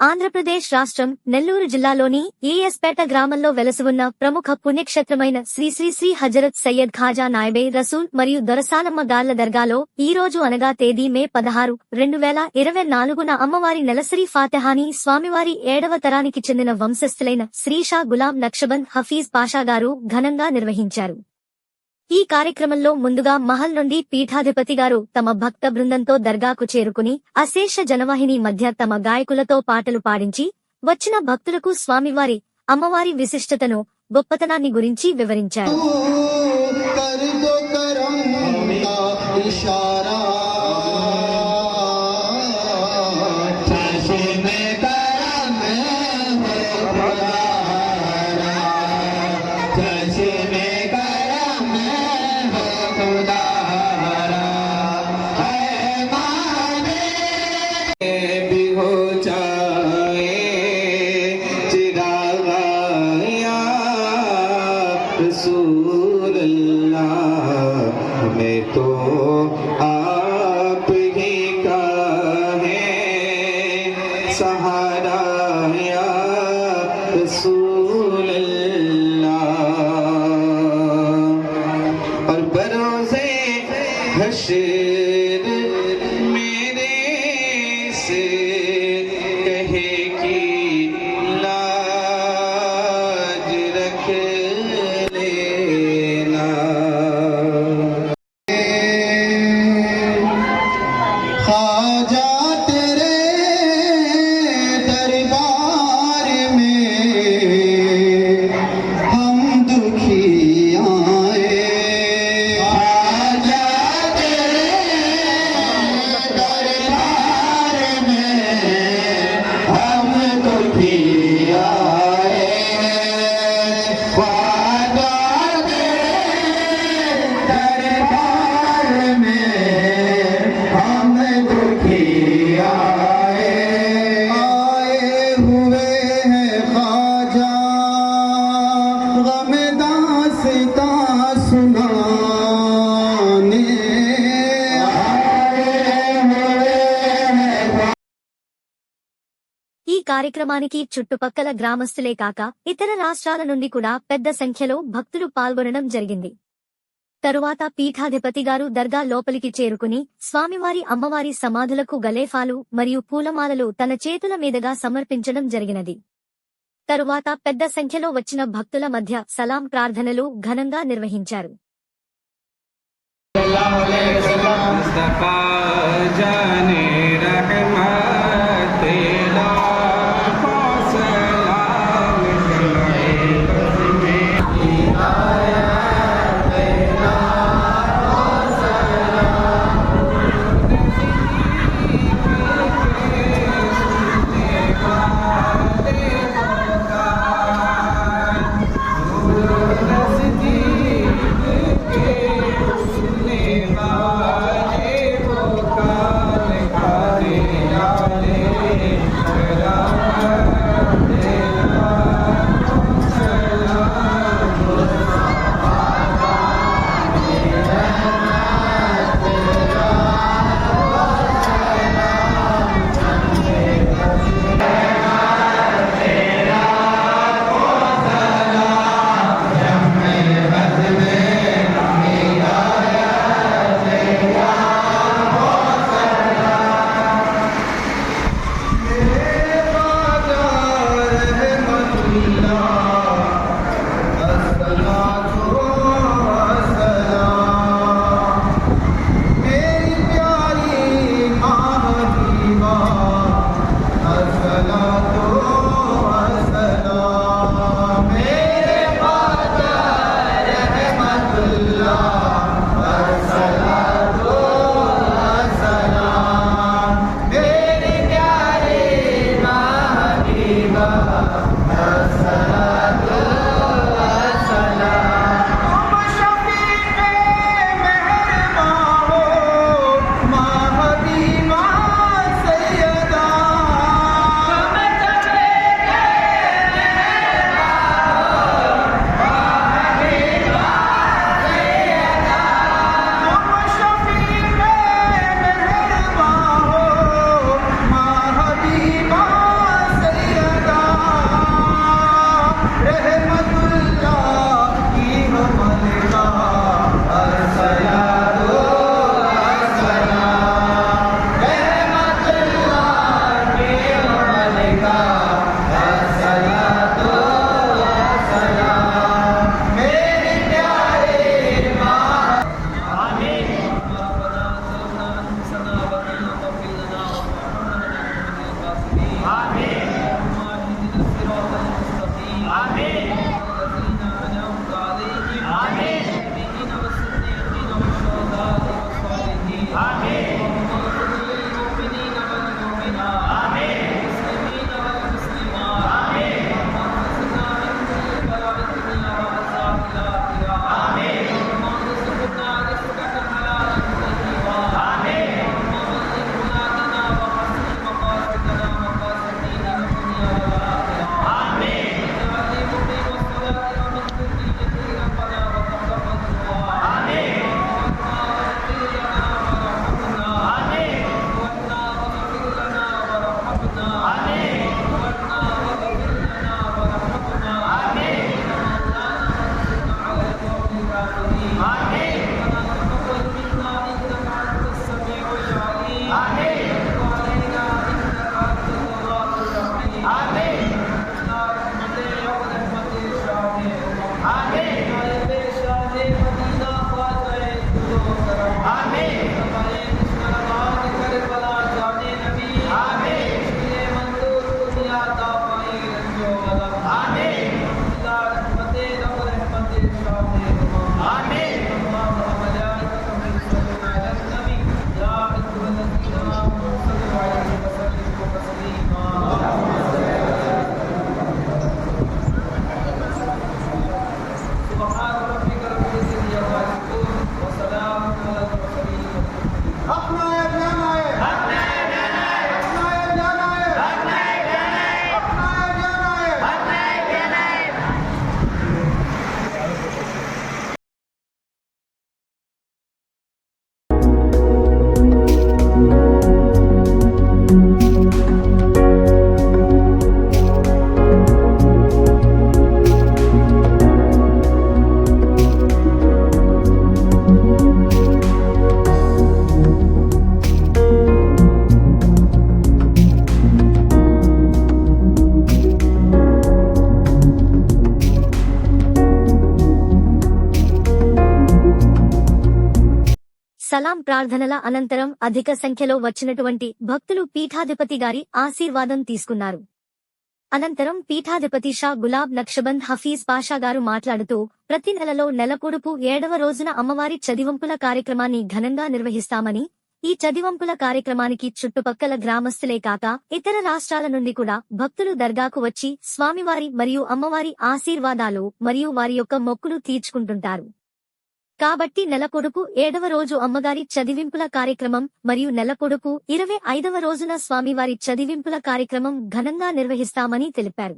ఆంధ్రప్రదేశ్ రాష్ట్రం నెల్లూరు జిల్లాలోని ఏఎస్పేట గ్రామంలో వెలసివున్న ప్రముఖ పుణ్యక్షేత్రమైన శ్రీ శ్రీ శ్రీ హజరత్ సయ్యద్ ఖాజా నాయబే రసూల్ మరియు దొరసాలమ్మ గార్ల దర్గాలో ఈ రోజు అనగా తేదీ మే 16, 2024న అమ్మవారి నెలసరి ఫాతిహాని స్వామివారి 7వ తరానికి చెందిన వంశస్థులైన శ్రీ షా గులాం నక్షబంద్ హఫీజ్ పాషా గారు ఘనంగా నిర్వహించారు. ఈ కార్యక్రమంలో ముందుగా మహల్ నుండి పీఠాధిపతి గారు తమ భక్త బృందంతో దర్గాకు చేరుకుని అశేష జనవాహిని మధ్య తమ గాయకులతో పాటలు పాడించి వచ్చిన భక్తులకు స్వామివారి అమ్మవారి విశిష్టతను గొప్పతనాన్ని గురించి వివరించారు. हमें तो आप ही का है सहारा या रसूल अल्लाह। और बरोज़े हश्र मेरे से कहे कि लाज रख ख्वाजा तेरे दरबार में हम दुखी आए। ख्वाजा तेरे दरबार में हम दुखी आए। ख्वाजा तेरे दरबार में हम दुखी आए हुए हैं ख्वाजा गम दास्ता सुनाने ఈ కార్యక్రమానికి చుట్టుపక్కల గ్రామస్తులే కాక ఇతర రాష్ట్రాల నుండి కూడా పెద్ద సంఖ్యలో భక్తులు పాల్గొనడం జరిగింది. తరువాత పీఠాధిపతి గారు దర్గా లోపలికి చేరుకుని స్వామివారి అమ్మవారి సమాధులకు గలేఫాలు మరియు పూలమాలలు తన చేతుల మీదుగా సమర్పించడం జరిగినది. తరువాత పెద్ద సంఖ్యలో వచ్చిన భక్తుల మధ్య సలాం ప్రార్థనలు ఘనంగా నిర్వహించారు. సలాం ప్రార్థనల అనంతరం అధిక సంఖ్యలో వచ్చినటువంటి భక్తులు పీఠాధిపతి గారి ఆశీర్వాదం తీసుకున్నారు. అనంతరం పీఠాధిపతి షా గులాబ్ నక్షబంద్ హఫీజ్ పాషా గారు మాట్లాడుతూ, ప్రతి నెలలో నెలపొడుపు 7వ రోజున అమ్మవారి చదివంపుల కార్యక్రమాన్ని ఘనంగా నిర్వహిస్తామని, ఈ చదివంపుల కార్యక్రమానికి చుట్టుపక్కల గ్రామస్తులే కాక ఇతర రాష్ట్రాల నుండి కూడా భక్తులు దర్గాకు వచ్చి స్వామివారి మరియు అమ్మవారి ఆశీర్వాదాలు మరియు వారి యొక్క మొక్కులు తీర్చుకుంటుంటారు. కాబట్టి నెలపొడుపు 7వ రోజు అమ్మగారి చదివింపుల కార్యక్రమం మరియు నెలపొడుపు 25వ రోజున స్వామివారి చదివింపుల కార్యక్రమం ఘనంగా నిర్వహిస్తామని తెలిపారు.